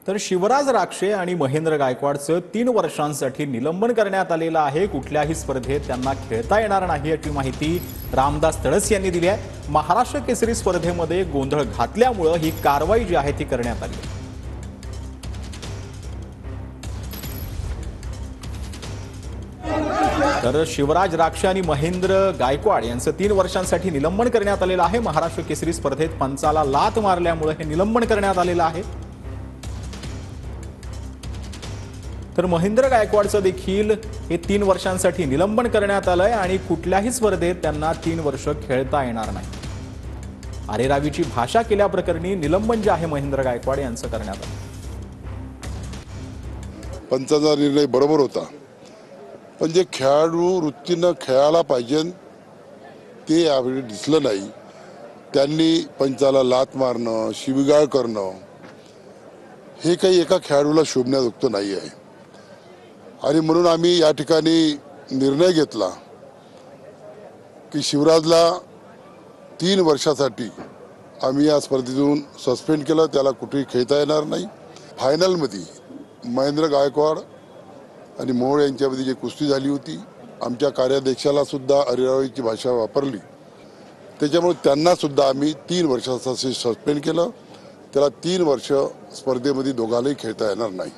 तर शिवराज राक्षे आणि महेंद्र गायकवाडचं 3 वर्षांसाठी निलंबन करण्यात आलेलं आहे। कुठल्याही स्पर्धेत त्यांना खेळता येणार नाही अशी माहिती रामदास तडस यांनी दिली आहे। महाराष्ट्र केसरी स्पर्धेमध्ये गोंधळ घातल्यामुळे ही कारवाई जी आहे ती करण्यात आली आहे। तर शिवराज राक्षे आणि महेंद्र गायकवाड यांचं 3 वर्षांसाठी निलंबन करण्यात आलेलं आहे। महाराष्ट्र केसरी स्पर्धेत पंचाला लात मारल्यामुळे हे निलंबन करण्यात आलेलं आहे। तर महेंद्र गायकवाडचं देखील हे 3 वर्षांसाठी निलंबन करण्यात आलंय आणि कुठल्याही स्पर्धेत त्यांना 3 वर्ष खेळता येणार नाही। अरेरावीची भाषा केल्याप्रकरणी निलंबन जे आहे महेंद्र गायकवाड यांचं करण्यात आलं। पंचाचा निर्णय बरोबर होता, पण जे खेळाडू वृत्तीनं खेळायला पाहिजे ते यावेळी दिसलं नाही। त्यांनी पंचाला लात मारणं, शिवीगाळ करणं हे काही एका खेळाडूला शोभण्याजोगतं नाही आहे। आणि म्हणून आम्ही या ठिकाणी निर्णय घेतला की शिवराजला 3 वर्षासाठी आम्ही या स्पर्धेतून सस्पेंड केलं, त्याला कुठेही खेळता येणार नाही। फायनलमध्ये महेंद्र गायकवाड आणि मोहोळ यांच्यामध्ये जी कुस्ती झाली होती, आमच्या कार्याध्यक्षाला सुद्धा अरेरावीची भाषा वापरली, त्याच्यामुळे त्यांना सुद्धा आम्ही 3 वर्षासाठी सस्पेंड केलं। त्याला 3 वर्ष स्पर्धेमध्ये दोघांनाही खेळता येणार नाही।